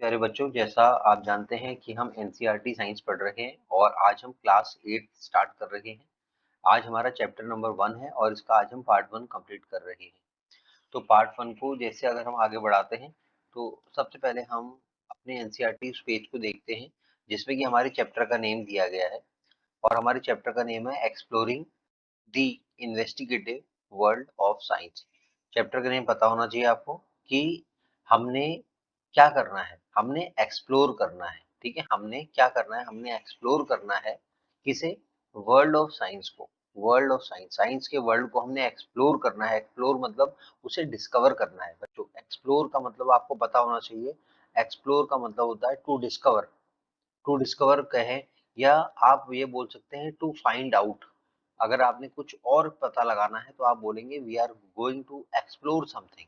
प्यारे बच्चों, जैसा आप जानते हैं कि हम एनसीईआरटी साइंस पढ़ रहे हैं और आज हम क्लास 8 स्टार्ट कर रहे हैं। आज हमारा चैप्टर नंबर 1 है और इसका आज हम पार्ट 1 कंप्लीट कर रहे हैं। तो पार्ट 1 को जैसे अगर हम आगे बढ़ाते हैं तो सबसे पहले हम अपने एनसीईआरटी उस पेज को देखते हैं जिसमें कि हमारे चैप्टर का नेम दिया गया है और हमारे चैप्टर का नेम है exploring the investigative world of science. Chapter का नेम पता होना चाहिए आपको कि हमने क्या करना है, हमने एक्सप्लोर करना है। ठीक है, हमने क्या करना है, हमने एक्सप्लोर करना है किसे, वर्ल्ड ऑफ साइंस को। वर्ल्ड ऑफ साइंस, साइंस के वर्ल्ड को हमने एक्सप्लोर करना है। एक्सप्लोर मतलब उसे डिस्कवर करना है बच्चों। एक्सप्लोर का मतलब आपको पता होना चाहिए। एक्सप्लोर का मतलब होता है टू डिस्कवर। टू डिस्कवर कहें या आप ये बोल सकते हैं टू फाइंड आउट। अगर आपने कुछ और पता लगाना है तो आप बोलेंगे we are going to explore something.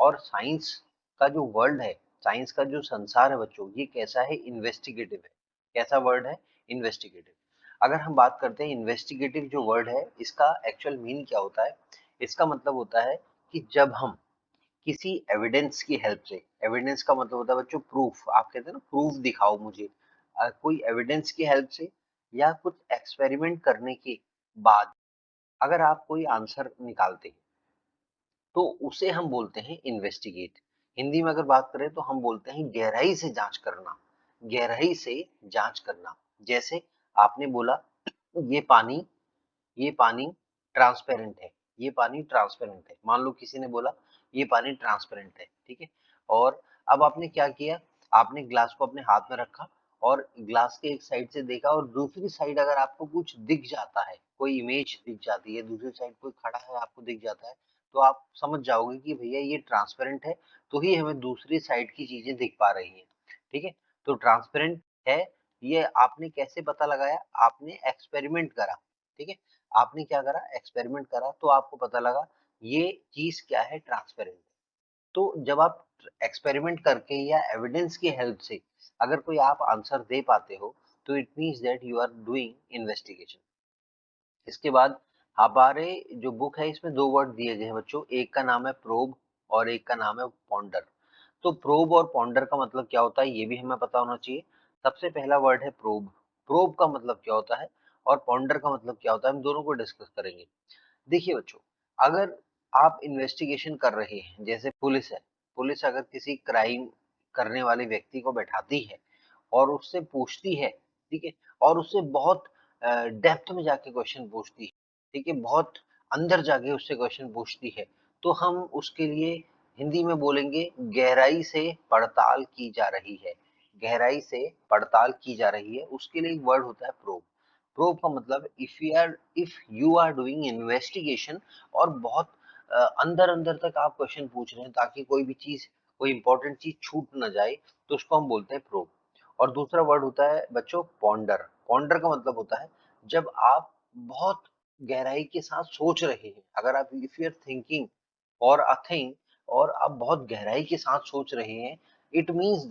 और साइंस का जो वर्ल्ड है, साइंस का जो संसार है बच्चों, ये कैसा है, इन्वेस्टिगेटिव है। कैसा वर्ड है, इन्वेस्टिगेटिव। अगर हम बात करते हैं इन्वेस्टिगेटिव जो वर्ड है, इसका एक्चुअल मीन क्या होता है। इसका मतलब होता है कि जब हम किसी एविडेंस की हेल्प से, एविडेंस का मतलब होता है बच्चों प्रूफ, आप कहते हैं ना प्रूफ दिखाओ मुझे, कोई एविडेंस की हेल्प से या कुछ एक्सपेरिमेंट करने के बाद अगर आप कोई आंसर निकालते हैं तो उसे हम बोलते हैं इन्वेस्टिगेट। हिंदी में अगर बात करें तो हम बोलते हैं गहराई से जांच करना। गहराई से जांच करना। जैसे आपने बोला ये पानी, ये पानी ट्रांसपेरेंट है, ये पानी ट्रांसपेरेंट है। मान लो किसी ने बोला ये पानी ट्रांसपेरेंट है, ठीक है। और अब आपने क्या किया, आपने ग्लास को अपने हाथ में रखा और ग्लास के एक साइड से देखा और दूसरी साइड अगर आपको कुछ दिख जाता है, कोई इमेज दिख जाती है, दूसरी साइड कोई खड़ा है आपको दिख जाता है, तो आप समझ जाओगे कि भैया ये ट्रांसपेरेंट है, तो ही हमें दूसरी साइड की चीजें दिख पा रही हैं। ठीक है, तो ट्रांसपेरेंट है। ये आपने कैसे पता लगाया, आपने एक्सपेरिमेंट करा। ठीक है, आपने क्या करा, एक्सपेरिमेंट करा, तो आपको पता लगा ये चीज क्या है, ट्रांसपेरेंट। तो जब आप एक्सपेरिमेंट करके या एविडेंस की हेल्प से अगर कोई आप आंसर दे पाते हो तो it means that you are doing investigation. इसके बाद हमारे जो बुक है इसमें दो वर्ड दिए गए हैं बच्चों, एक का नाम है प्रोब और एक का नाम है पॉन्डर। तो प्रोब और पॉन्डर का मतलब क्या होता है ये भी हमें पता होना चाहिए। सबसे पहला वर्ड है प्रोब। प्रोब का मतलब क्या होता है और पॉन्डर का मतलब क्या होता है, हम दोनों को डिस्कस करेंगे। देखिए बच्चों, अगर आप इन्वेस्टिगेशन कर रहे हैं, जैसे पुलिस है, पुलिस अगर किसी क्राइम करने वाले व्यक्ति को बैठाती है और उससे पूछती है, ठीक है, और उससे बहुत डेप्थ में जाके क्वेश्चन पूछती है, ठीक है, बहुत अंदर जाके उससे क्वेश्चन पूछती है, तो हम उसके लिए हिंदी में बोलेंगे गहराई से पड़ताल की जा रही है। गहराई से पड़ताल की जा रही है, उसके लिए एक वर्ड होता है प्रोब। प्रोब का मतलब if you are doing investigation और बहुत अंदर अंदर तक आप क्वेश्चन पूछ रहे हैं ताकि कोई भी चीज, कोई इंपॉर्टेंट चीज छूट ना जाए, तो उसको हम बोलते हैं प्रोब। और दूसरा वर्ड होता है बच्चों पॉन्डर। पॉन्डर का मतलब होता है जब आप बहुत गहराई के साथ सोच रहे हैं, अगर आप इफ यू आर थिंकिंग और अ थिंग और आप बहुत गहराई के साथ सोच रहे हैं, it means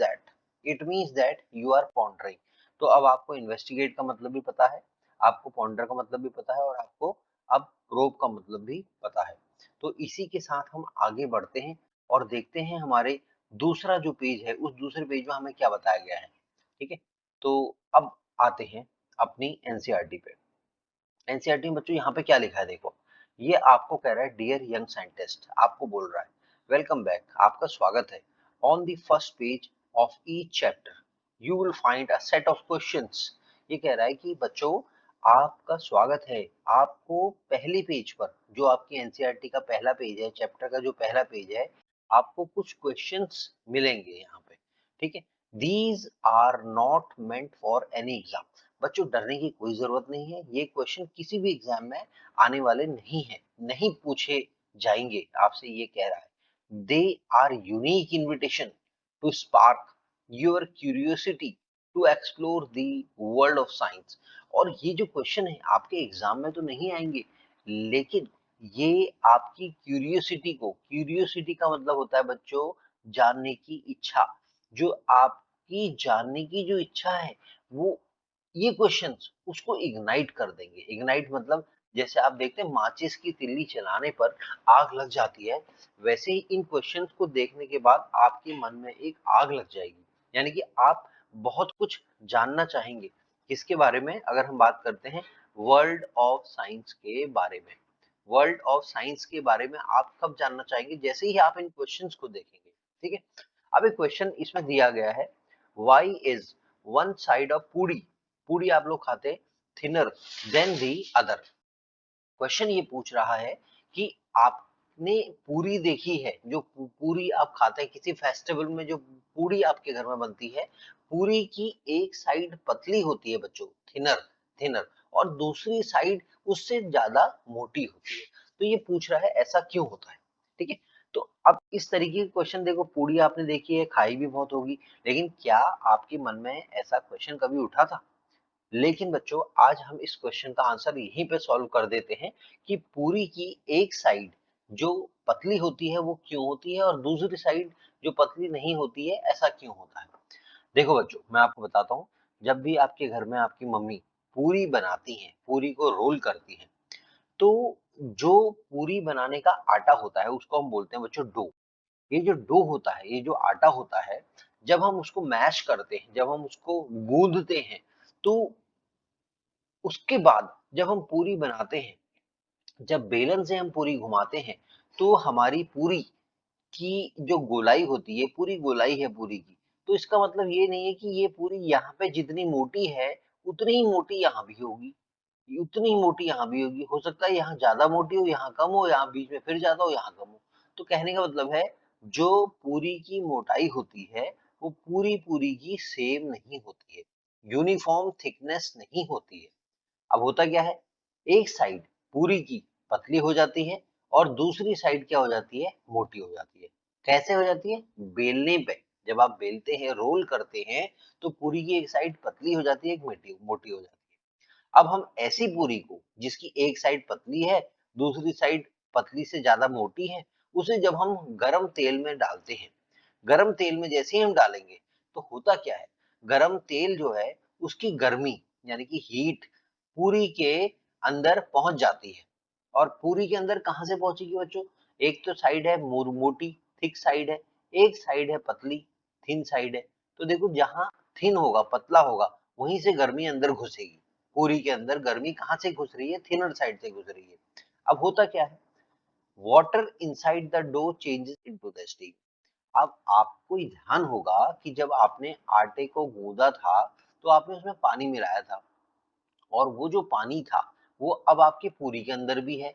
that you are pondering. तो अब आपको इन्वेस्टिगेट का मतलब भी पता है, आपको पॉन्डर का मतलब भी पता है और आपको अब प्रोब का मतलब भी पता है। तो इसी के साथ हम आगे बढ़ते हैं और देखते हैं हमारे दूसरा जो पेज है, उस दूसरे पेज में हमें क्या बताया गया है। ठीक है, तो अब आते हैं अपनी एनसीईआरटी पे। एनसीईआरटी में बच्चों यहाँ पे क्या लिखा है देखो, ये आपको कह रहा है डियर यंग साइंटिस्ट, आपको बोल रहा है वेलकम बैक, आपका स्वागत है। On the first page of each chapter you will find a set of questions. ये कह रहा है कि बच्चों आपका स्वागत है, आपको पहले पेज पर, जो आपकी एनसीईआरटी का पहला पेज है, चैप्टर का जो पहला पेज है, आपको कुछ क्वेश्चंस मिलेंगे यहाँ पे। ठीक है, these are not meant for any exam. बच्चों डरने की कोई जरूरत नहीं है, ये क्वेश्चन किसी भी एग्जाम में आने वाले नहीं है, नहीं पूछे जाएंगे आपसे, ये कह रहा है। They are unique invitation to spark your curiosity to explore the world of science. और ये जो क्वेश्चन है आपके एग्जाम में तो नहीं आएंगे, लेकिन ये आपकी क्यूरियोसिटी को, क्यूरियोसिटी का मतलब होता है बच्चों जानने की इच्छा, जो आपकी जानने की जो इच्छा है वो, ये क्वेश्चंस उसको इग्नाइट कर देंगे। इग्नाइट मतलब जैसे आप देखते हैं माचिस की तिल्ली चलाने पर आग लग जाती है, वैसे ही इन क्वेश्चंस को देखने के बाद आपके मन में एक आग लग जाएगी। यानी कि आप बहुत कुछ जानना चाहेंगे। किसके बारे में? अगर हम बात करते हैं वर्ल्ड ऑफ साइंस के बारे में। वर्ल्ड ऑफ साइंस के बारे में आप कब जानना चाहेंगे? जैसे ही आप इन क्वेश्चंस को देखेंगे। ठीक है, अब एक क्वेश्चन इसमें दिया गया है, why is one side of पूरी, पूरी आप लोग खाते thinner than the other. Question ये पूछ रहा है कि आपने पूरी देखी है, जो पूरी आप खाते हैं किसी फेस्टिवल में, जो पूरी आपके घर में बनती है, पूरी की एक साइड पतली होती है बच्चों, थिनर, थिनर, और दूसरी साइड उससे ज्यादा मोटी होती है। तो ये पूछ रहा है ऐसा क्यों होता है। ठीक है, तो अब इस तरीके के क्वेश्चन देखो, पूरी आपने देखी है, खाई भी बहुत होगी, लेकिन क्या आपके मन में ऐसा क्वेश्चन कभी उठा था? लेकिन बच्चों आज हम इस क्वेश्चन का आंसर यहीं पे सॉल्व कर देते हैं कि पूरी की एक साइड जो पतली होती है वो क्यों होती है, और दूसरी साइड जो पतली नहीं होती है ऐसा क्यों होता है। देखो बच्चों, मैं आपको बताता हूँ, जब भी आपके घर में आपकी मम्मी पूरी बनाती हैं, पूरी को रोल करती हैं, तो जो पूरी बनाने का आटा होता है उसको हम बोलते हैं बच्चों डो। ये जो डो होता है, ये जो आटा होता है, जब हम उसको मैश करते हैं, जब हम उसको गूंदते हैं, तो उसके बाद जब हम पूरी बनाते हैं, जब बेलन से हम पूरी घुमाते हैं, तो हमारी पूरी की जो गोलाई होती है, पूरी गोलाई है पूरी की, तो इसका मतलब ये नहीं है कि ये पूरी यहाँ पे जितनी मोटी है उतनी ही मोटी यहाँ भी होगी, उतनी ही मोटी यहाँ भी होगी। हो सकता है यहाँ ज्यादा मोटी हो, यहाँ कम हो, यहाँ बीच में फिर ज्यादा हो, यहाँ कम हो। तो कहने का मतलब है जो पूरी की मोटाई होती है वो पूरी पूरी की सेम नहीं होती है, यूनिफॉर्म थिकनेस नहीं होती है। अब होता क्या है, एक साइड पूरी की पतली हो जाती है और दूसरी साइड क्या हो जाती है, मोटी हो जाती है। कैसे हो जाती है? बेलने पे, जब आप बेलते हैं, रोल करते हैं, तो पूरी की एक साइड पतली हो जाती है, एक मोटी मोटी हो जाती है। अब हम ऐसी पूरी को जिसकी एक साइड पतली है, दूसरी साइड पतली से ज्यादा मोटी है, उसे जब हम गरम तेल में डालते हैं, गरम तेल में जैसे ही हम डालेंगे, तो होता क्या है, गरम तेल जो है उसकी गर्मी यानी कि हीट पूरी के अंदर पहुंच जाती है। और पूरी के अंदर कहां से पहुंचेगी बच्चों? एक तो साइड है मोटी, थिक साइड है, एक साइड है पतली, थिन साइड है। तो देखो जहां थिन होगा, पतला होगा, वहीं से गर्मी अंदर घुसेगी। पूरी के अंदर गर्मी कहां से घुस रही है? थिनर साइड से घुस रही है। अब होता क्या है, water inside the dough changes into the steam. अब आपको ये ध्यान होगा कि जब आपने आटे को गूंदा था, तो आपने उसमें पानी मिलाया था, और वो जो पानी था वो अब आपकी पूरी के अंदर भी है।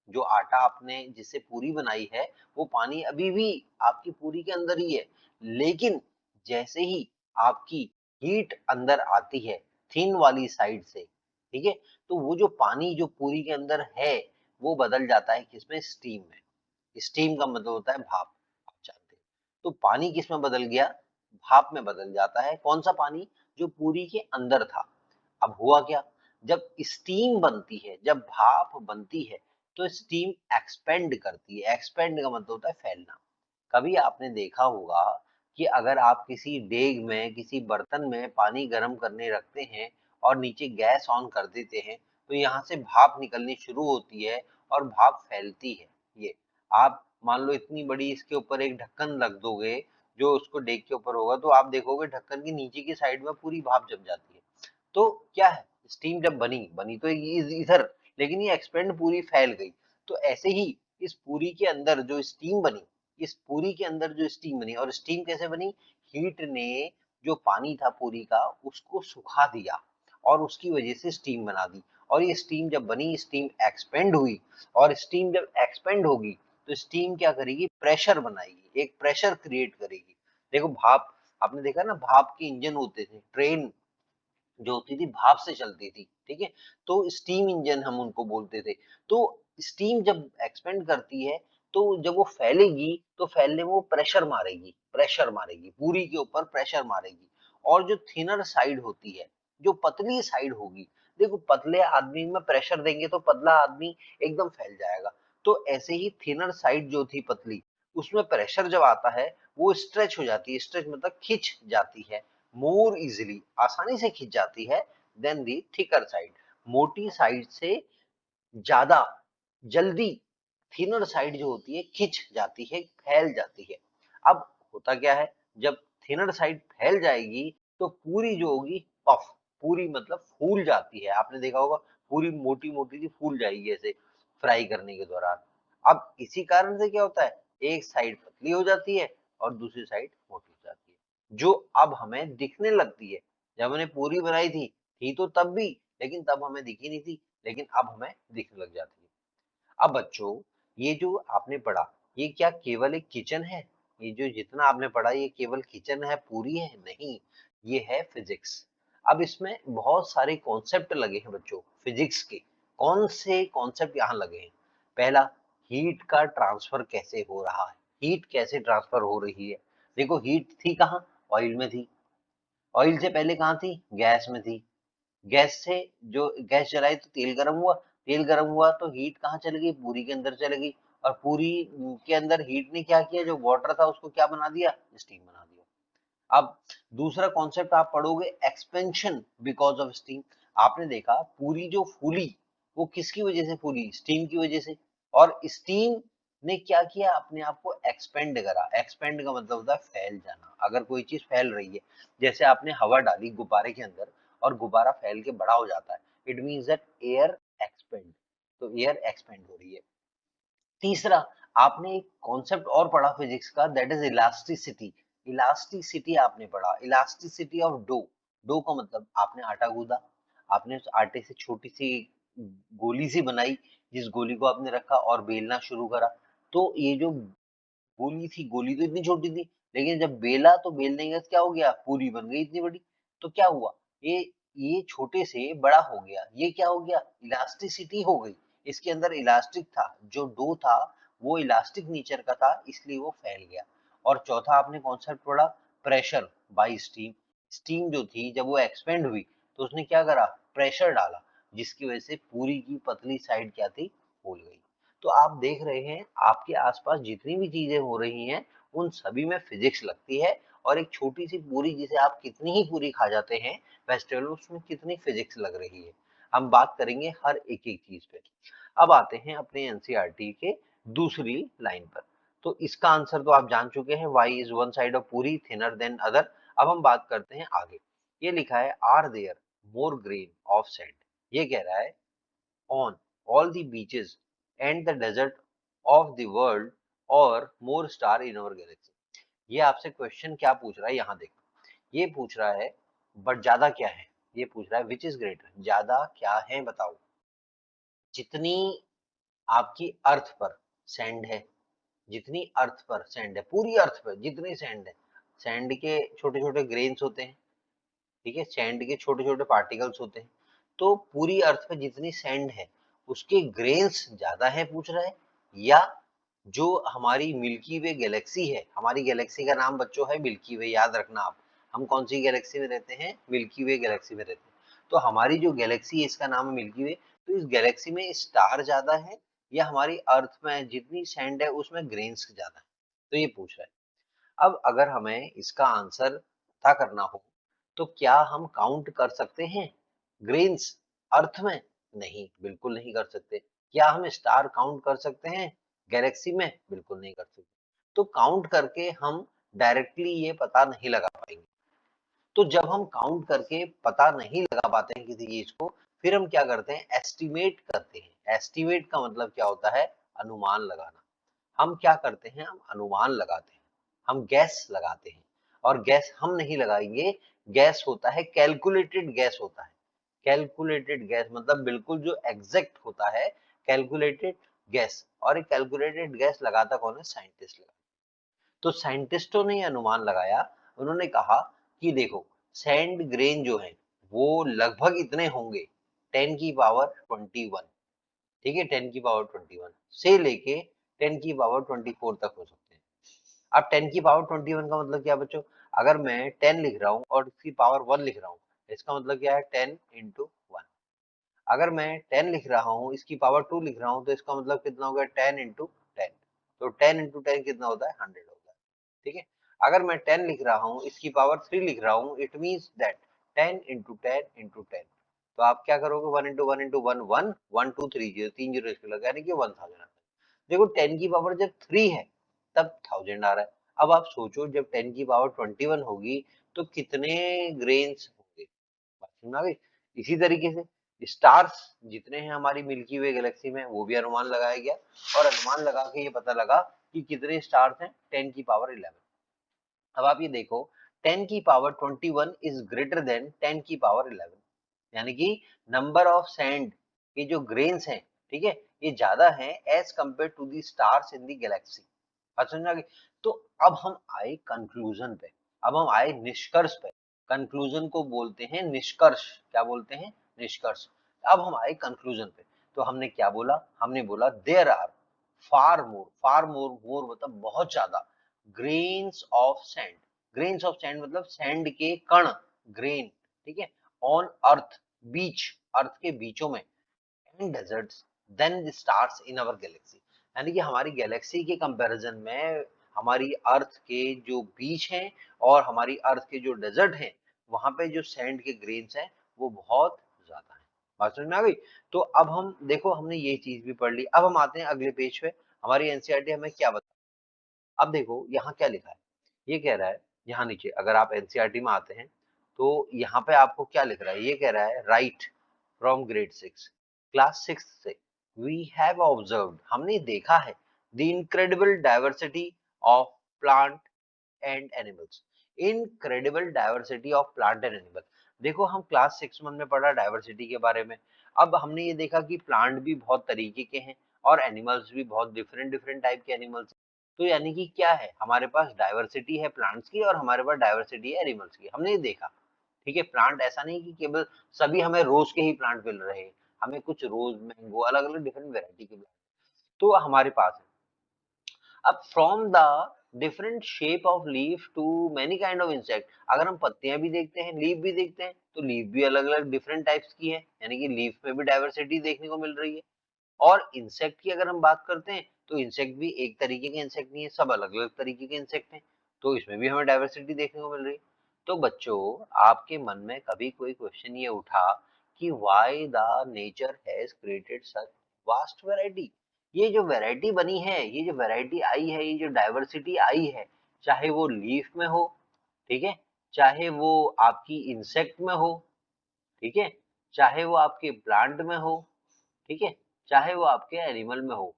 जो आटा आपने जिससे पूरी बनाई है, वो पानी अभी भी आपकी पूरी के अंदर ही है। लेकिन जैसे ही आपकी हीट अंदर आती है थिन वाली साइड से, ठीक है, तो वो जो पानी जो पूरी के अंदर है वो बदल जाता है किसमें? स्टीम में। स्टीम का मतलब होता है भाप, आप जानते हैं। तो पानी किसमें बदल गया? भाप में बदल जाता है। कौन सा पानी? जो पूरी के अंदर था। अब हुआ क्या, जब स्टीम बनती है, जब भाप बनती है, तो स्टीम एक्सपेंड करती है। एक्सपेंड का मतलब होता है फैलना। कभी आपने देखा होगा कि अगर आप किसी डेग में, किसी बर्तन में पानी गर्म करने रखते हैं और नीचे गैस ऑन कर देते हैं, तो यहाँ से भाप निकलनी शुरू होती है और भाप फैलती है। ये आप मान लो इतनी बड़ी इसके ऊपर एक ढक्कन रख दोगे जो उसको डेग के ऊपर होगा, तो आप देखोगे ढक्कन की नीचे की साइड में पूरी भाप जम जाती है। तो क्या है, स्टीम जब बनी बनी तो इधर, लेकिन ये एक्सपेंड पूरी फैल गई। तो ऐसे ही इस पूरी के अंदर जो स्टीम बनी, इस पूरी के अंदर जो स्टीम बनी, और स्टीम कैसे बनी? हीट ने जो पानी था पूरी का उसको सुखा दिया और उसकी वजह से स्टीम बना दी। और ये स्टीम जब बनी, स्टीम एक्सपेंड हुई, और स्टीम जब एक्सपेंड होगी तो स्टीम क्या करेगी? प्रेशर बनाएगी, एक प्रेशर क्रिएट करेगी। देखो भाप, आपने देखा ना, भाप के इंजन होते थे, ट्रेन जो होती थी भाप से चलती थी, ठीक है, तो स्टीम इंजन हम उनको बोलते थे। तो स्टीम जब एक्सपेंड करती है, तो जब वो फैलेगी तो फैलने में वो प्रेशर मारेगी, प्रेशर मारेगी पूरी के ऊपर, प्रेशर मारेगी। और जो थिनर साइड होती है, जो पतली साइड होगी, देखो पतले आदमी में प्रेशर देंगे तो पतला आदमी एकदम फैल जाएगा। तो ऐसे ही थिनर साइड जो थी पतली, उसमें प्रेशर जब आता है वो स्ट्रेच हो जाती है, स्ट्रेच मतलब खिंच जाती है, मोर इजिली, आसानी से खिंच जाती है, देन दी थिकर साइड, मोटी साइड से ज्यादा जल्दी थिनर साइड जो होती है खिंच जाती है, फैल जाती है। अब होता क्या है, जब थिनर साइड फैल जाएगी तो पूरी जो होगी पफ, पूरी मतलब फूल जाती है। आपने देखा होगा पूरी मोटी मोटी सी फूल जाएगी ऐसे फ्राई करने के दौरान। अब इसी कारण से क्या होता है, एक साइड पतली हो जाती है और दूसरी साइड मोटी हो जाती है, जो अब हमें दिखने लगती है। जब हमने पूरी बनाई थी तो तब भी, लेकिन तब हमें दिखी नहीं थी, लेकिन अब हमें दिखने लग जाती है। अब बच्चों, ये जो आपने पढ़ा, ये क्या केवल एक किचन है? ये जो जितना आपने पढ़ा ये केवल किचन है, पूरी है? नहीं, ये है फिजिक्स। अब इसमें बहुत सारे कॉन्सेप्ट लगे हैं बच्चों फिजिक्स के। कौन से कॉन्सेप्ट यहाँ लगे हैं? पहला, हीट का ट्रांसफर कैसे हो रहा है, हीट कैसे ट्रांसफर हो रही है। देखो हीट थी कहाँ, ऑयल में थी। ऑयल से पहले कहाँ थी, गैस में थी। गैस से जो गैस जलाई तो तेल गर्म हुआ, तेल गर्म हुआ तो हीट कहाँ चली गई, पूरी के अंदर चली गई। और पूरी के अंदर हीट ने क्या किया, जो वाटर था उसको क्या बना दिया, स्टीम बना दिया। अब दूसरा कॉन्सेप्ट आप पढ़ोगे, एक्सपेंशन बिकॉज ऑफ स्टीम। आपने देखा पूरी जो फूली वो किसकी वजह से फूली, स्टीम की वजह से। और स्टीम ने क्या किया, अपने आप को एक्सपेंड करा। एक्सपेंड का मतलब होता है फैल जाना। अगर कोई चीज फैल रही है, जैसे आपने हवा डाली गुब्बारे के अंदर और गुब्बारा फैल के बड़ा हो जाता है, it means that air expand. तो एयर एक्सपेंड हो रही है। तीसरा, आपने एक कॉन्सेप्ट और पढ़ा फिजिक्स का, दैट इज इलास्टिसिटी। इलास्टिसिटी आपने पढ़ा, इलास्टिसिटी ऑफ डो। डो का मतलब आपने आटा गूंदा, आपने उस आटे से छोटी सी गोली सी बनाई, जिस गोली को आपने रखा और बेलना शुरू करा। तो ये जो गोली थी, गोली तो इतनी छोटी थी, लेकिन जब बेला तो बेलने के बाद क्या हो गया, पूरी बन गई इतनी बड़ी। तो क्या हुआ, ये ये छोटे से बड़ा हो गया। ये क्या हो गया, इलास्टिसिटी हो गई। इसके अंदर इलास्टिक था, जो डो था वो इलास्टिक नेचर का था, इसलिए वो फैल गया। और चौथा आपने कॉन्सेप्ट पढ़ा, प्रेशर बाय स्टीम। स्टीम जो थी जब वो एक्सपेंड हुई तो उसने क्या करा, प्रेशर डाला, जिसकी वजह से पूरी की पतली साइड क्या थी, फूल गई। तो आप देख रहे हैं आपके आसपास जितनी भी चीजें हो रही हैं उन सभी में फिजिक्स लगती है। और एक छोटी सी पूरी जिसे आप कितनी ही पूरी खा जाते हैं वेजिटेबल, उसमें कितनी फिजिक्स लग रही है। हम बात करेंगे हर एक एक चीज पे। अब आते हैं अपने एनसीईआरटी के दूसरी लाइन पर। तो इसका आंसर तो आप जान चुके हैं, why is one side of puri thinner than other. अब हम बात करते हैं आगे। ये लिखा है, are there more grain of sand. ये कह रहा है, on all the beaches and the desert of the world or more star in our galaxy। ये आपसे क्वेश्चन क्या पूछ रहा है, यहाँ देखो। ये पूछ रहा है बट ज्यादा क्या है, ये पूछ रहा है विच इज ग्रेटर, ज्यादा क्या है बताओ। जितनी आपकी अर्थ पर सैंड है, जितनी अर्थ पर सैंड है, पूरी अर्थ पर जितनी सैंड है, सैंड के छोटे छोटे ग्रेन्स होते हैं, ठीक है, सैंड के छोटे छोटे पार्टिकल्स होते हैं। तो पूरी अर्थ पे जितनी सैंड है उसके ग्रेन्स ज्यादा है पूछ रहा है, या जो हमारी मिल्की वे गैलेक्सी है, हमारी गैलेक्सी का नाम बच्चों है मिल्की वे, याद रखना आप। हम कौन सी गैलेक्सी में रहते हैं, मिल्की वे गैलेक्सी में रहते हैं। तो हमारी जो गैलेक्सी है इसका नाम है मिल्की वे। तो इस गैलेक्सी में स्टार ज्यादा है या हमारी अर्थ में जितनी सैंड है उसमें ग्रेन्स ज्यादा है, तो ये पूछ रहा है। अब अगर हमें इसका आंसर पता करना हो तो क्या हम काउंट कर सकते हैं ग्रेन्स अर्थ में? नहीं, बिल्कुल नहीं कर सकते। क्या हम स्टार काउंट कर सकते हैं गैलेक्सी में? बिल्कुल नहीं कर सकते। तो काउंट करके हम डायरेक्टली ये पता नहीं लगा पाएंगे। तो जब हम काउंट करके पता नहीं लगा पाते हैं किसी चीज को, फिर हम क्या करते हैं, एस्टिमेट करते हैं। एस्टिमेट का मतलब क्या होता है, अनुमान लगाना। हम क्या करते हैं, हम अनुमान लगाते हैं, हम गैस लगाते हैं। और गैस हम नहीं लगाएंगे, गैस होता है कैलकुलेटेड गैस होता है। कैलकुलेटेड गैस मतलब बिल्कुल जो एग्जैक्ट होता है, कैलकुलेटेड गैस। और एक कैलकुलेटेड गैस लगाता कौन है, साइंटिस्ट लगाता। तो साइंटिस्टों ने अनुमान लगाया, उन्होंने कहा कि देखो सैंड ग्रेन जो है वो लगभग इतने होंगे 10⁻²1, ठीक है, 10⁻²1 से लेके 10⁻²4 तक हो सकते हैं। अब 10⁻²1 का मतलब क्या बच्चों, अगर मैं 10 लिख रहा हूँ और इसकी पावर 1 लिख रहा हूँ, इसका मतलब क्या है, 10 × 1। अगर मैं 10 लिख रहा हूँ, इसकी पावर 2 लिख रहा हूँ, तो इसका मतलब कितना हो गया, 10 × 10। तो 10 × 10 कितना होता है, 100 होता है, ठीक है। अगर मैं 10 लिख रहा हूँ, इसकी पावर 3 लिख रहा हूँ, इट मीन्स दैट 10 × 10 × 10। तो आप क्या करोगे, 1 × 1 × 1 1 1 2 3 0, 3 0 इसके लगा, यानी कि 1000 आता है। देखो 10 की पावर जब 3 है तब 1000 आ रहा है, अब आप सोचो जब 10 की पावर 21 होगी तो कितने ग्रेन्स होंगे, बात समझ आ गई। इसी तरीके से स्टार्स जितने हैं हमारी मिल्की वे गैलेक्सी में वो भी अनुमान लगाया गया और अनुमान लगा के ये पता लगा कि कितने स्टार्स हैं 10 की पावर 11। अब आप ये देखो 10 की पावर 21 इज ग्रेटर देन 10 की पावर 11, यानी कि नंबर ऑफ सैंड के जो ग्रेन्स हैं, ठीक है, ये ज्यादा है as compared to the stars in the galaxy. बात समझ आ गई। तो अब हम आए कंक्लूजन पे, अब हम आए निष्कर्ष पे। कंक्लूजन को बोलते हैं निष्कर्ष, क्या बोलते हैं, निष्कर्ष। अब हम आए कंक्लूजन पे। तो हमने क्या बोला, हमने बोला देयर आर फार मोर, मोर मतलब बहुत ज्यादा, grains of sand, grains of sand मतलब सैंड के कण, ग्रेन, ठीक है, ऑन अर्थ, बीच, अर्थ के बीचों में, and deserts than the stars in our galaxy, यानी कि हमारी गैलेक्सी के कंपैरिजन में हमारी अर्थ के जो बीच हैं और हमारी अर्थ के जो डेजर्ट हैं वहां पे जो सैंड के ग्रेन्स हैं वो बहुत ज्यादा है। बात समझ में आ गई। तो अब हम देखो हमने ये चीज भी पढ़ ली, अब हम आते हैं अगले पेज पे। हमारी एनसीईआरटी हमें क्या बता, अब देखो यहाँ क्या लिखा है, ये कह रहा है, यहाँ नीचे अगर आप एनसीईआरटी में आते हैं तो यहाँ पे आपको क्या लिख रहा है, ये कह रहा है राइट फ्रॉम ग्रेड 6 क्लास 6 से वी हैव ऑब्जर्व्ड, हमने देखा है, the incredible diversity of plant and animals, incredible diversity of plant and animal. देखो हम क्लास 6 में पढ़ा डाइवर्सिटी के बारे में, अब हमने ये देखा कि प्लांट भी बहुत तरीके के हैं और एनिमल्स भी बहुत डिफरेंट डिफरेंट टाइप के एनिमल्स। तो यानी कि क्या है, हमारे पास डाइवर्सिटी है प्लांट्स की और हमारे पास डाइवर्सिटी है एनिमल्स की, हमने ये देखा। ठीक है, प्लांट ऐसा नहीं कि केवल सभी हमें रोज के ही प्लांट मिल रहे हैं, हमें कुछ रोज मैंगो अलग अलग डिफरेंट वेराइटी के प्लांट तो हमारे पास है। अब from the different shape of leaf to many kind of insect, अगर हम पत्तियां भी देखते हैं लीफ भी देखते हैं तो लीफ भी अलग अलग डिफरेंट टाइप्स की है, यानी कि लीफ में भी डाइवर्सिटी देखने को मिल रही है। और इंसेक्ट की अगर हम बात करते हैं तो इंसेक्ट भी एक तरीके के इंसेक्ट नहीं है, सब अलग अलग तरीके के इंसेक्ट हैं, तो इसमें भी हमें डाइवर्सिटी देखने को मिल रही है। तो बच्चों आपके मन में कभी कोई क्वेश्चन ये उठा कि why the nature has created such vast variety, ये जो वैरायटी बनी है, ये जो वैरायटी आई है, ये जो डाइवर्सिटी आई है, चाहे वो लीफ में हो, ठीक है, चाहे वो आपकी इंसेक्ट में हो, ठीक है, चाहे वो आपके प्लांट में हो, ठीक है, चाहे वो आपके एनिमल में हो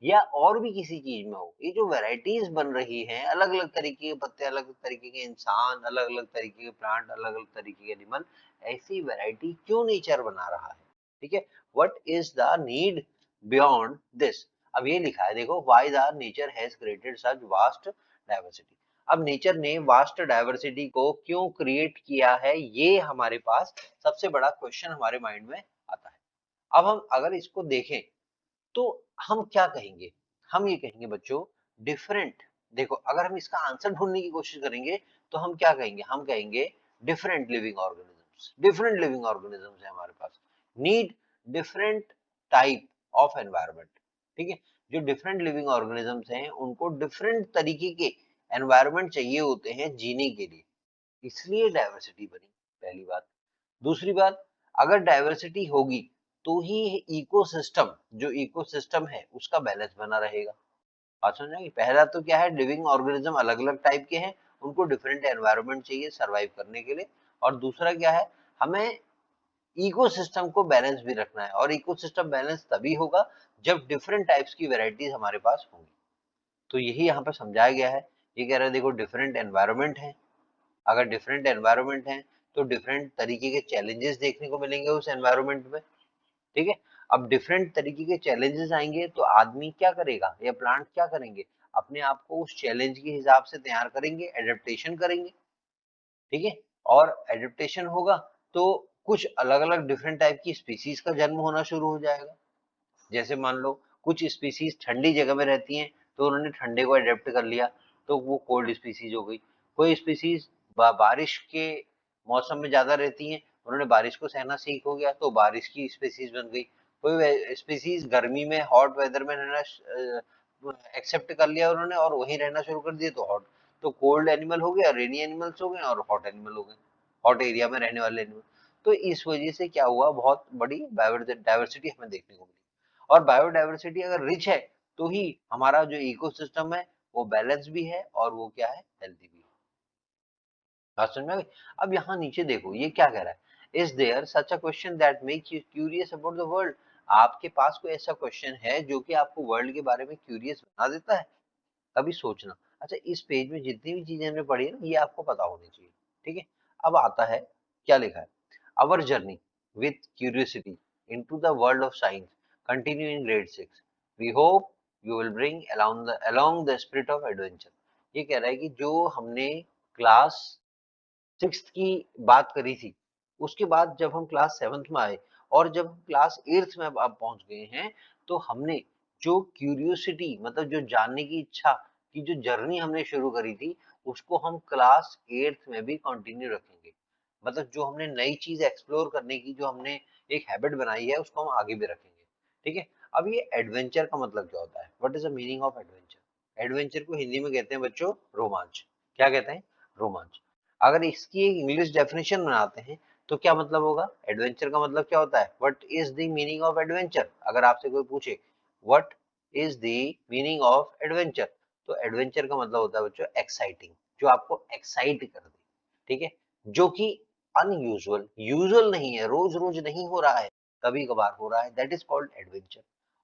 या और भी किसी चीज में हो, ये जो वैरायटीज बन रही हैं, अलग अलग तरीके के पत्ते, अलग अलग तरीके के इंसान, अलग अलग तरीके के प्लांट, अलग अलग तरीके के एनिमल, ऐसी वैरायटी क्यों नेचर बना रहा है, ठीक है, what is the need beyond this. अब ये लिखा है देखो, why the nature has created such vast diversity. अब नेचर ने वास्ट डाइवर्सिटी को क्यों क्रिएट किया है, ये हमारे पास सबसे बड़ा क्वेश्चन हमारे माइंड में आता है। अब हम अगर इसको देखें तो हम क्या कहेंगे, हम ये कहेंगे बच्चों डिफरेंट, देखो अगर हम इसका आंसर ढूंढने की कोशिश करेंगे तो हम क्या कहेंगे, हम कहेंगे different living organisms, different living organisms है हमारे पास, need different type of environment, ठीक है, जो डिफरेंट लिविंग ऑर्गेनिजम्स हैं उनको डिफरेंट तरीके के एनवायरनमेंट चाहिए होते हैं जीने के लिए, इसलिए डाइवर्सिटी बनी, पहली बात। दूसरी बात, अगर डाइवर्सिटी होगी तो ही इकोसिस्टम, जो इकोसिस्टम है उसका बैलेंस बना रहेगा। बात समझ आई। पहला तो क्या है, लिविंग ऑर्गेनिज्म अलग अलग टाइप के हैं, उनको डिफरेंट एनवायरनमेंट चाहिए सरवाइव करने के लिए। और दूसरा क्या है, हमें इकोसिस्टम को बैलेंस भी रखना है, और इकोसिस्टम बैलेंस तभी होगा जब डिफरेंट टाइप्स की वेराइटीज हमारे पास होंगी। तो यही यहाँ पे समझाया गया है। ये कह रहे हैं देखो डिफरेंट एनवायरनमेंट है, अगर डिफरेंट एनवायरनमेंट है तो डिफरेंट तरीके के चैलेंजेस देखने को मिलेंगे उस एनवायरनमेंट में, ठीक है। अब डिफरेंट तरीके के चैलेंजेस आएंगे तो आदमी क्या करेगा या प्लांट क्या करेंगे, अपने आप को उस चैलेंज के हिसाब से तैयार करेंगे, एडेप्टेशन करेंगे, ठीक है। और एडेप्टेशन होगा तो कुछ अलग अलग डिफरेंट टाइप की स्पीसीज का जन्म होना शुरू हो जाएगा। जैसे मान लो कुछ स्पीसीज ठंडी जगह में रहती हैं तो उन्होंने ठंडे को अडेप्ट कर लिया तो वो कोल्ड स्पीसीज हो गई। कोई स्पीसीज बारिश के मौसम में ज्यादा रहती हैं, उन्होंने बारिश को सहना सीख हो गया तो बारिश की स्पीसीज बन गई। कोई स्पीसीज गर्मी में हॉट वेदर में रहना एक्सेप्ट कर लिया उन्होंने और वहीं रहना शुरू कर दिया तो हॉट, तो कोल्ड एनिमल हो गया, रेनी एनिमल्स हो गए और हॉट एनिमल हो गए, हॉट एरिया में रहने वाले एनिमल। तो इस वजह से क्या हुआ, बहुत बड़ी डाइवर्सिटी हमें देखने को मिली। और बायोडाइवर्सिटी अगर रिच है तो ही हमारा जो इकोसिस्टम है वो बैलेंस भी है और वो क्या है, हेल्दी भी है। बात समझ में आ गई? अब यहाँ नीचे देखो ये क्या कह रहा है, is there such a question that makes you curious about the world. आपके पास कोई ऐसा क्वेश्चन है जो कि आपको वर्ल्ड के बारे में क्यूरियस बना देता है? कभी सोचना। अच्छा, इस पेज में जितनी भी चीजें हमने पढ़ी है ना, ये आपको पता होनी चाहिए। ठीक है, अब आता है क्या लिखा है, our journey with curiosity into the world of science continue in grade 6। We hope you will bring along the spirit of adventure. ये कह रहा है कि जो हमने क्लास 6th की बात करी थी, उसके बाद जब हम क्लास 7th में आए और जब हम क्लास 8th में अब पहुंच गए हैं, तो हमने जो क्यूरियोसिटी मतलब जो जानने की इच्छा की जो जर्नी हमने शुरू करी थी, उसको हम क्लास 8th में भी कंटिन्यू रखेंगे। मतलब जो हमने नई चीज एक्सप्लोर करने की जो हमने एक हैबिट बनाई है, उसको हम आगे भी रखेंगे। ठीक है, अब ये एडवेंचर का मतलब क्या होता है, what is the meaning of adventure? Adventure को हिंदी में कहते हैं बच्चों रोमांच। क्या कहते हैं? रोमांच। अगर इसकी एक इंग्लिश डेफिनेशन बनाते हैं तो क्या मतलब होगा? एडवेंचर का मतलब क्या होता है? What is the meaning of adventure? अगर आपसे कोई पूछे what is the meaning of adventure, तो एडवेंचर का मतलब होता है बच्चों एक्साइटिंग, जो आपको एक्साइट कर दे। ठीक है, जो कि अनयूजुअल, यूजुअल नहीं है, रोज रोज नहीं हो रहा है, कभी कभार हो रहा है, दैट इज कॉल्ड एडवेंचर।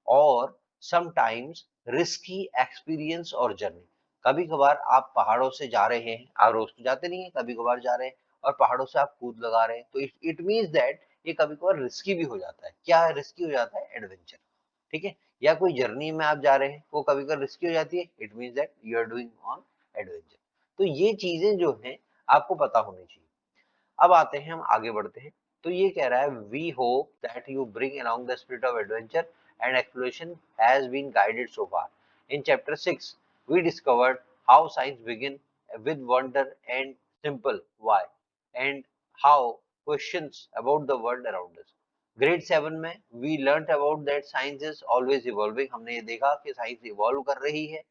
और समटाइम्स रिस्की एक्सपीरियंस और जर्नी। कभी कभार आप पहाड़ों से जा रहे हैं, आप रोज तो जाते नहीं है, कभी कभार जा रहे हैं और पहाड़ों से आप कूद लगा रहे हैं, तो इट मीन्स दैट ये कभी कभार रिस्की भी हो जाता है। क्या रिस्की हो जाता है? एडवेंचर। ठीक है, या कोई जर्नी में आप जा रहे हैं, वो कभी कभार रिस्की हो जाती है, it means that you are doing on adventure. तो ये चीजें जो है आपको पता होनी चाहिए। अब आते हैं, हम आगे बढ़ते हैं। तो ये कह रहा है we hope that you bring along the spirit of adventure and exploration has been guided so far. In chapter 6 we discovered how science begin with wonder and simple why and how questions about the world around us। Grade 7 में we learnt about that science is always evolving। हमने ये देखा कि science evolve कर रही है।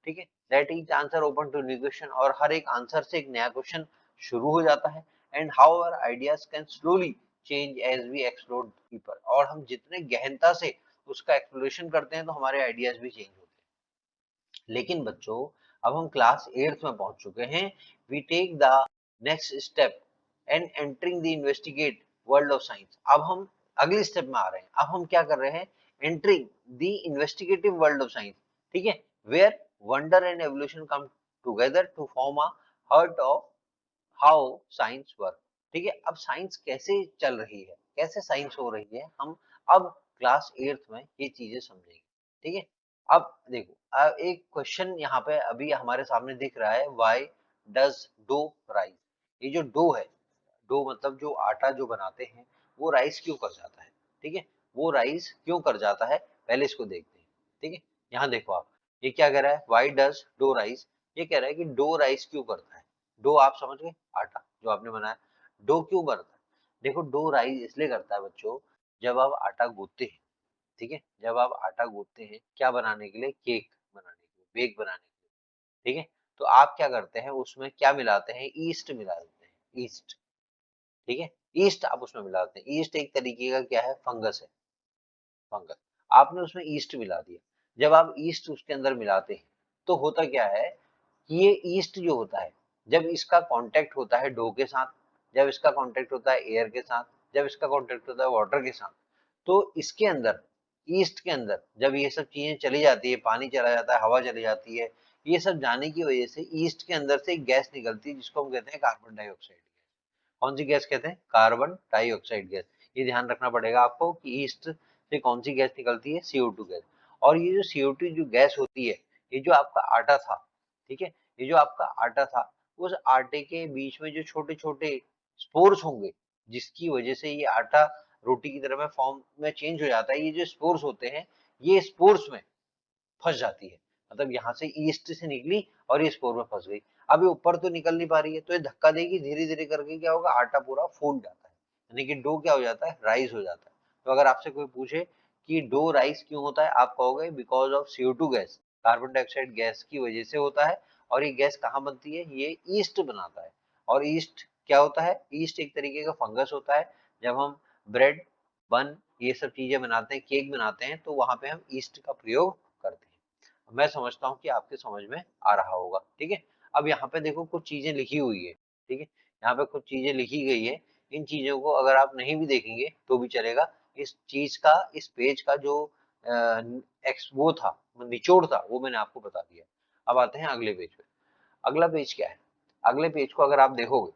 ठीक है, that each answer open to new question, और हर एक आंसर से एक नया क्वेश्चन शुरू हो जाता है। and how our ideas can slowly change as we explore deeper। और हम जितने गहनता से उसका एक्सप्लोरेशन करते हैं, तो हमारे आइडियाज भी चेंज होते हैं। लेकिन बच्चों, अब हम क्लास 8th में पहुंच चुके हैं। We take the next step and entering the investigate world of science. अब हम अगले स्टेप में आ रहे हैं। अब हम क्या कर रहे हैं? Entering the investigative world of science. ठीक है, where wonder and evolution come together to form a heart of how science work. ठीक है, अब साइंस कैसे चल रही है, कैसे साइंस हो रही है, हम अब क्लास 8th में ये चीजें समझेंगे। ठीक है, अब देखो, एक क्वेश्चन यहाँ पे अभी हमारे सामने दिख रहा है, व्हाई डज डो राइज। ये जो डो है, डो मतलब जो आटा जो बनाते हैं, वो राइस क्यों कर जाता है? ठीक है, वो राइस क्यों कर जाता है, पहले इसको देखते हैं। ठीक है, यहाँ देखो आप, ये क्या कह रहा है, व्हाई डज डो राइस। ये कह रहा है कि डो राइस क्यों करता है। डो आप समझ गए, आटा जो आपने बनाया। डो क्यों करता है? देखो, डो राइस इसलिए करता है बच्चों, जब आप आटा गूंथते हैं। ठीक है, जब आप आटा गूंथते हैं क्या बनाने के लिए? केक बनाने के लिए, बेक बनाने के लिए। ठीक है, तो आप क्या करते हैं, उसमें क्या मिलाते हैं? ईस्ट मिला देते हैं, ईस्ट। ठीक है, ईस्ट आप उसमें मिलाते हैं। ईस्ट एक तरीके का क्या है? फंगस है, फंगस। आपने उसमें ईस्ट मिला दिया। जब आप ईस्ट उसके अंदर मिलाते हैं, तो होता क्या है कि ये ईस्ट जो होता है, जब इसका कांटेक्ट होता है डो के साथ, जब इसका कांटेक्ट होता है एयर के साथ, जब इसका कांटेक्ट होता है वाटर के साथ, तो इसके अंदर, ईस्ट के अंदर जब ये सब चीजें चली जाती है, पानी चला जाता है, हवा चली जाती है, ये सब जाने की वजह से ईस्ट के अंदर से एक गैस निकलती है, जिसको हम कहते हैं कार्बन डाइऑक्साइड। कौन सी गैस कहते हैं? Carbon dioxide gas. ये ध्यान रखना पड़ेगा आपको कि ईस्ट से कौन सी गैस निकलती है? CO2 gas. और ये जो CO2 जो गैस होती है, ये जो आपका आटा था, ठीक है, ये जो आपका आटा था, उस आटे के बीच में जो छोटे छोटे स्पोर्स होंगे, जिसकी वजह से ये आटा रोटी की तरह में फॉर्म में चेंज हो जाता है, ये जो स्पोर्स होते हैं, ये स्पोर्स में फंस जाती है। मतलब यहाँ से ईस्ट से निकली और ये स्पोर में फंस गई। अब ये ऊपर तो निकल नहीं पा रही है, तो ये धक्का देगी, धीरे धीरे करके क्या होगा, आटा पूरा फूल जाता है, यानी कि डो क्या हो जाता है? राइस हो जाता है। तो अगर आपसे कोई पूछे कि डो राइस क्यों होता है, आप कहोगे because of CO2 gas, carbon dioxide gas की वजह से होता है। और ये गैस कहाँ बनती है? ये ईस्ट बनाता है। और ईस्ट क्या होता है? ईस्ट एक तरीके का फंगस होता है। जब हम ब्रेड, बन, ये सब चीजें बनाते हैं, केक बनाते हैं, तो वहां पे हम ईस्ट का प्रयोग करते हैं। मैं समझता हूँ कि आपके समझ में आ रहा होगा। ठीक है, अब यहाँ पे देखो कुछ चीजें लिखी हुई है। ठीक है, यहाँ पे कुछ चीजें लिखी गई है, इन चीजों को अगर आप नहीं भी देखेंगे तो भी चलेगा। इस चीज का, इस पेज का जो एक्स वो था, निचोड़ था, वो मैंने आपको बता दिया। अब आते हैं अगले पेज पे। अगला पेज क्या है? अगले पेज को अगर आप देखोगे,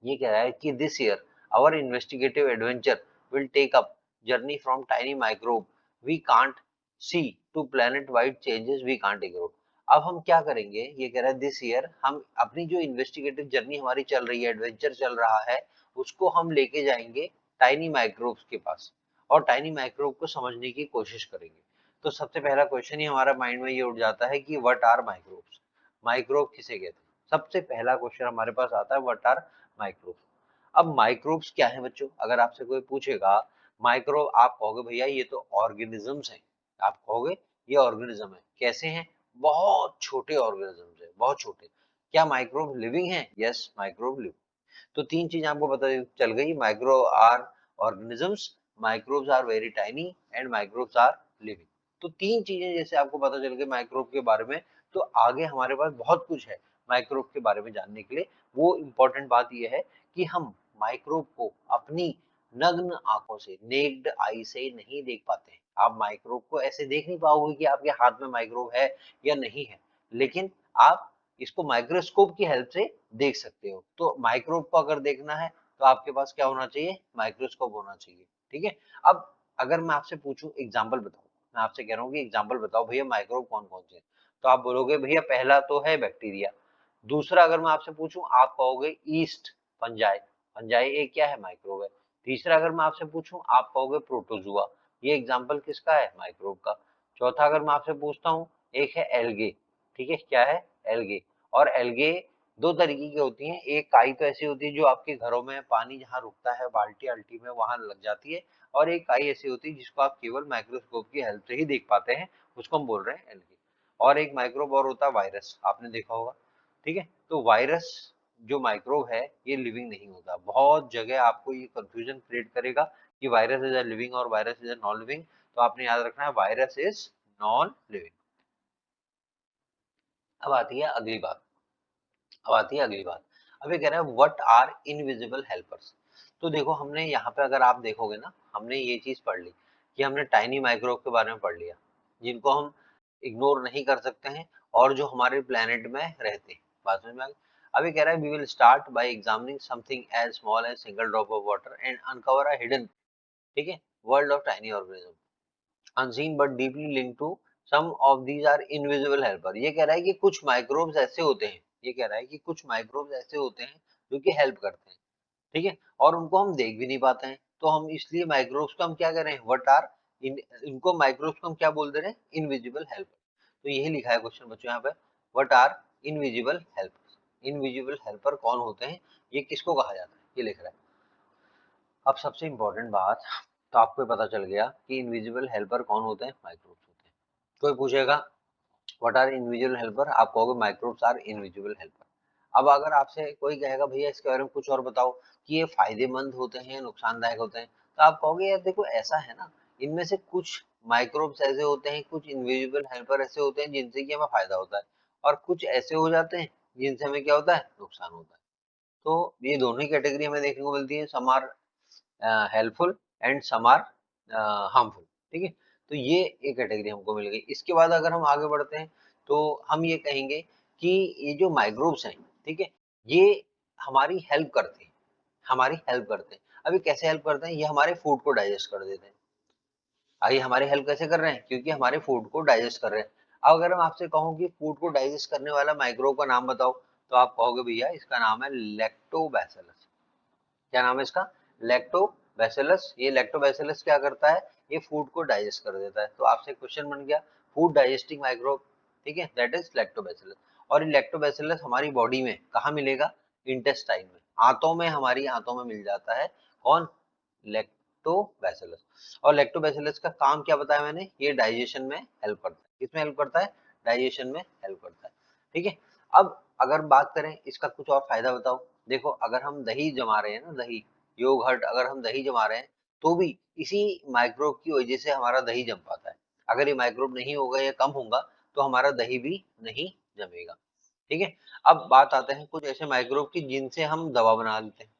ये कह रहा है कि this year our investigative adventure will take up journey from tiny microbe we can't see to planet wide changes we can't ignore. अब हम क्या करेंगे, ये कह रहा है दिस ईयर हम अपनी जो इन्वेस्टिगेटिव जर्नी हमारी चल रही है, एडवेंचर चल रहा है, उसको हम लेके जाएंगे टाइनी माइक्रोब्स के पास और टाइनी माइक्रोब को समझने की कोशिश करेंगे। तो सबसे पहला क्वेश्चन ही हमारा माइंड में ये उठ जाता है कि व्हाट आर माइक्रोब्स, माइक्रोब किसे कहते हैं। सबसे पहला क्वेश्चन हमारे पास आता है व्हाट आर माइक्रोब्स। अब माइक्रोब्स क्या है बच्चों, अगर आपसे कोई पूछेगा माइक्रोब, आप कहोगे भैया ये तो ऑर्गेनिजम्स हैं। आप कहोगे ये ऑर्गेनिज्म है, कैसे हैं? बहुत छोटे ऑर्गेनिजम्स हैं, बहुत छोटे। क्या माइक्रोब लिविंग है? Yes, microbe living. तो तीन चीज आपको पता चल गई, micro are organisms, microbes are very tiny and microbes are living. तो तीन चीजें जैसे आपको पता चल गई माइक्रोब के बारे में, तो आगे हमारे पास बहुत कुछ है माइक्रोब के बारे में जानने के लिए। वो इम्पोर्टेंट बात यह है कि हम माइक्रोब को अपनी नग्न आंखों से, नेक्ड आई से नहीं देख पाते हैं। आप माइक्रोब को ऐसे देख नहीं पाओगे कि आपके हाथ में माइक्रोब है या नहीं है, लेकिन आप इसको माइक्रोस्कोप की हेल्प से देख सकते हो। तो माइक्रोब को अगर देखना है तो आपके पास क्या होना चाहिए? माइक्रोस्कोप होना चाहिए। ठीक है, अब अगर मैं आपसे पूछूं एग्जाम्पल बताओ, मैं आपसे कह रहा हूँ कि एग्जाम्पल बताओ भैया माइक्रोब कौन कौन से हैं, तो आप बोलोगे भैया पहला तो है बैक्टीरिया। दूसरा अगर मैं आपसे पूछूं, आप कहोगे ईस्ट, फंजाई, फंजाई एक क्या है? माइक्रोब है। तीसरा अगर मैं आपसे पूछूं, आप कहोगे प्रोटोजुआ, ये एग्जाम्पल किसका है? माइक्रोब का। चौथा अगर मैं आपसे पूछता हूँ, एक है एल्गे। ठीक है, क्या है? एल्गे। और एल्गे दो तरीके की होती हैं, एक काई तो ऐसी होती है जो आपके घरों में पानी जहाँ रुकता है बाल्टी अल्टी में वहां लग जाती है, और एक काई ऐसी होती है जिसको आप केवल माइक्रोस्कोप की हेल्प से ही देख पाते हैं, उसको हम बोल रहे हैं एल्गे। और एक माइक्रोब और होता है वायरस, आपने देखा होगा। ठीक है, तो वायरस जो माइक्रोब है ये लिविंग नहीं होता। बहुत जगह आपको ये कंफ्यूजन क्रिएट करेगा कि वायरस इज अ लिविंग और virus is a non living, तो आपने याद रखना है वायरस इज नॉन लिविंग। अब आती है अगली बात, अब आती है अगली बात। अब ये कह रहा है व्हाट आर इनविजिबल हेल्पर्स। तो देखो हमने यहाँ पे अगर आप देखोगे ना, हमने ये चीज पढ़ ली कि हमने टाइनी माइक्रोब के बारे में पढ़ लिया, जिनको हम इग्नोर नहीं कर सकते हैं और जो हमारे प्लेनेट में रहते हैं। बात समझ में आ गई? अब ये कह रहा है we will start by examining something as small as single drop of water and uncover a hidden, ठीक है, world of tiny organism unseen but deeply linked to some of these are invisible helper. ये कह रहा है कि कुछ microbes ऐसे होते हैं, ये कह रहा है कि कुछ माइक्रोब्स ऐसे होते हैं जो कि हेल्प करते हैं। ठीक है, और उनको हम देख भी नहीं पाते हैं, तो हम इसलिए माइक्रोब्स को हम क्या कर रहे हैं? व्हाट आर इन, इनको माइक्रोब्स को हम क्या बोल दे रहे हैं? Invisible helper. तो यही लिखा है क्वेश्चन बच्चों यहाँ पे, what are invisible helper. Invisible helper कौन होते हैं, ये किसको कहा जाता है, ये लिख रहा है। अब सबसे इंपॉर्टेंट बात, तो आपको पता चल गया कि इनविजिबल हेल्पर कौन होते हैं? माइक्रोब्स होते हैं। कोई पूछेगा व्हाट आर इनविजिबल हेल्पर, आप कहोगे माइक्रोब्स आर इनविजिबल हेल्पर। अब अगर आपसे कोई कहेगा भैया इसके बारे में कुछ और बताओ कि ये फायदेमंद होते हैं, नुकसानदायक होते हैं, तो आप कहोगे यार देखो ऐसा है ना, इनमें से कुछ माइक्रोब्स ऐसे होते हैं, कुछ इनविजिबल हेल्पर ऐसे होते हैं जिनसे कि हमें फायदा होता है, और कुछ ऐसे हो जाते हैं जिनसे हमें क्या होता है? नुकसान होता है। तो ये दोनों ही कैटेगरी हमें देखने को मिलती है, some are helpful and some are harmful. ठीक है, तो ये एक कैटेगरी हमको मिल गई। इसके बाद अगर हम आगे बढ़ते हैं तो हम ये कहेंगे कि ये जो माइक्रोब्स हैं, ठीक है, ये हमारी हेल्प करते हैं, हमारी हेल्प करते हैं। अभी कैसे हेल्प करते हैं? ये हमारे फूड को डाइजेस्ट कर देते हैं। आइए हमारी हेल्प कैसे कर रहे हैं? क्योंकि हमारे फूड को डाइजेस्ट कर रहे हैं। अब अगर मैं आपसे कहूँ कि फूड को डाइजेस्ट करने वाला माइक्रोब का नाम बताओ, तो आप कहोगे भैया इसका नाम है लैक्टोबैसिलस। क्या नाम है इसका? लैक्टोबैसिलस। ये लैक्टोबैसिलस क्या करता है? ये फूड को डाइजेस्ट कर देता है। तो आपसे क्वेश्चन बन गया फूड डाइजेस्टिंग माइक्रोब, ठीक है, दैट इज लैक्टोबैसिलस। और ये लैक्टोबैसिलस हमारी बॉडी में कहाँ मिलेगा? इंटेस्टाइन में, आंतों में, हमारी आंतों में मिल जाता है। कौन? लैक्टोबैसिलस। और लैक्टोबैसिलस का काम क्या बताया मैंने? ये डाइजेशन में हेल्प करता है। किसमें हेल्प करता है? डाइजेशन में हेल्प करता है। ठीक है, अब अगर बात करें इसका कुछ और फायदा बताओ। देखो अगर हम दही जमा रहे हैं ना, दही, योगर्ट, अगर हम दही जमा रहे हैं तो भी इसी माइक्रोब की वजह से हमारा दही जम पाता है। अगर ये माइक्रोब नहीं होगा या कम होगा तो हमारा दही भी नहीं जमेगा। ठीक है, अब बात आते हैं कुछ ऐसे माइक्रोब की जिनसे हम दवा बना लेते हैं।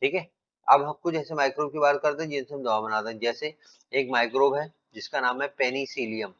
ठीक है, अब हम कुछ ऐसे माइक्रोब की बात करते हैं जिनसे हम दवा बनाते हैं। जैसे एक माइक्रोब है जिसका नाम है पेनिसिलियम।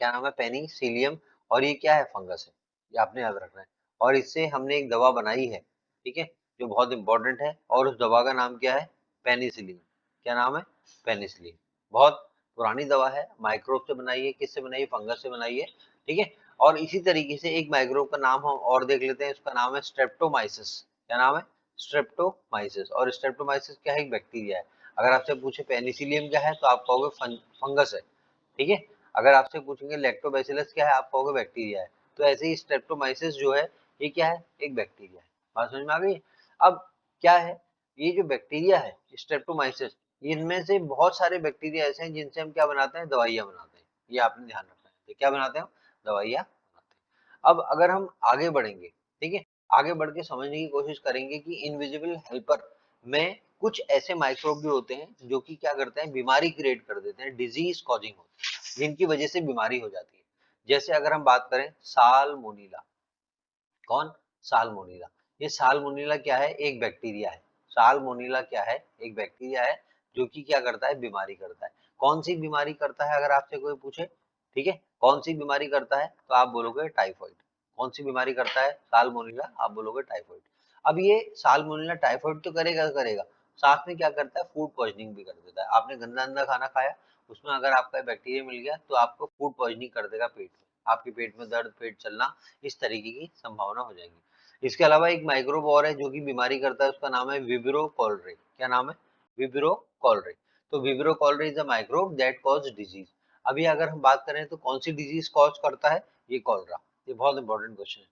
क्या नाम है? पेनिसिलियम। और ये क्या है? फंगस है, ये आपने याद रखना है। और इससे हमने एक दवा बनाई है, ठीक है, जो बहुत इंपॉर्टेंट है, और उस दवा का नाम क्या है? पेनिसिलिन। क्या नाम है? पेनिसिलिन। बहुत पुरानी दवा है, माइक्रोब से बनाई है। किससे बनाई है? फंगस से बनाई है। ठीक है, और इसी तरीके से एक माइक्रोब का नाम हम और देख लेते हैं, उसका नाम है स्ट्रेप्टोमाइसिस। क्या नाम है? स्ट्रेप्टोमाइसिस। और स्ट्रेप्टोमाइसिस क्या है? एक बैक्टीरिया है। अगर आपसे पूछे पेनिसिलियम क्या है, तो आप कहोगे फंगस है। ठीक है, अगर आपसे पूछेंगे लैक्टोबैसिलस क्या है, आप कहोगे बैक्टीरिया है। तो ऐसे ही स्ट्रेप्टोमाइसिस जो है, ये क्या है? एक बैक्टीरिया है। बात समझ में आ गई? अब क्या है, ये जो बैक्टीरिया है स्ट्रेप्टोमाइसिस, इनमें से बहुत सारे बैक्टीरिया ऐसे हैं जिनसे हम क्या बनाते हैं? दवाइयाँ बनाते हैं। ये आपने ध्यान रखना है। तो क्या बनाते हैं हम? दवाइयाँ बनाते हैं। अब अगर हम आगे बढ़ेंगे, ठीक है, आगे बढ़ के समझने की कोशिश करेंगे कि इनविजिबल हेल्पर में कुछ ऐसे माइक्रोब भी होते हैं जो कि क्या करते हैं? बीमारी क्रिएट कर देते हैं, डिजीज कॉजिंग होते हैं, जिनकी वजह से बीमारी हो जाती है। जैसे अगर हम बात करें सालमोनीला। कौन? सालमोनीला। ये सालमोनीला क्या है? एक बैक्टीरिया है। सालमोनीला क्या है? एक बैक्टीरिया है जो कि क्या करता है? बीमारी करता है। कौन सी बीमारी करता है अगर आपसे कोई पूछे? ठीक है, कौन सी बीमारी करता है, तो आप बोलोगे टाइफॉइड। कौन सी बीमारी करता है? सालमोनीला, आप बोलोगे टाइफॉइड। अब ये सालमोनीला टाइफॉइड तो करेगा करेगा, साथ में क्या करता है? फूड पॉइजनिंग भी कर देता है। आपने गंदा गंदा खाना खाया, उसमें अगर आपका बैक्टीरिया मिल गया तो आपको फूड पॉइजनिंग कर देगा पेट में, आपके पेट में दर्द, पेट चलना, इस तरीके की संभावना हो जाएगी। इसके अलावा एक माइक्रोब और है जो कि बीमारी करता है, उसका नाम है विब्रो कॉलरे। क्या नाम है? Vibrio cholerae. तो vibrio cholerae is a microbe that cause disease. अभी अगर हम बात करें तो कौन सी डिजीज कॉज करता है? ये कॉलरा। ये बहुत इंपॉर्टेंट क्वेश्चन है।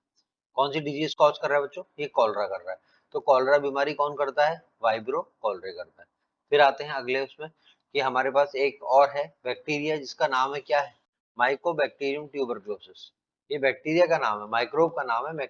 कौन सी डिजीज कॉज कर रहा है बच्चों? ये कॉलरा कर रहा है। तो कॉलरा बीमारी कौन करता है? वाइब्रो कॉलरे करता है। फिर आते हैं अगले उसमें कि हमारे पास एक और है बैक्टीरिया जिसका नाम है क्या है? Mycobacterium tuberculosis. ये बैक्टीरिया का नाम है, माइक्रोब का नाम है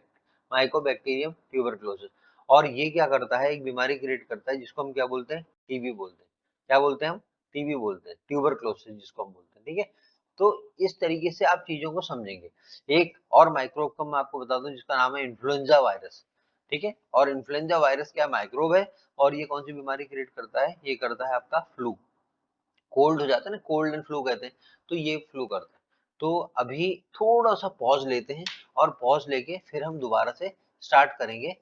माइकोबैक्टीरियम ट्यूबरक्लोसिस। और ये क्या करता है? एक बीमारी क्रिएट करता है जिसको हम क्या बोलते हैं? टीबी बोलते हैं। क्या बोलते हैं हम? टीबी बोलते हैं, ट्यूबरक्लोसिस जिसको हम बोलते हैं। ठीक है, तो इस तरीके से आप चीजों को समझेंगे। एक और माइक्रोब का मैं आपको बता दूं जिसका नाम है इन्फ्लुएंजा वायरस। ठीक है, और इन्फ्लुएंजा वायरस क्या माइक्रोब है, और ये कौन सी बीमारी क्रिएट करता है? ये करता है आपका फ्लू। कोल्ड हो जाता है ना, कोल्ड एंड फ्लू कहते हैं, तो ये फ्लू करता है। तो अभी थोड़ा सा पॉज लेते हैं, और पॉज लेके फिर हम दोबारा से स्टार्ट करेंगे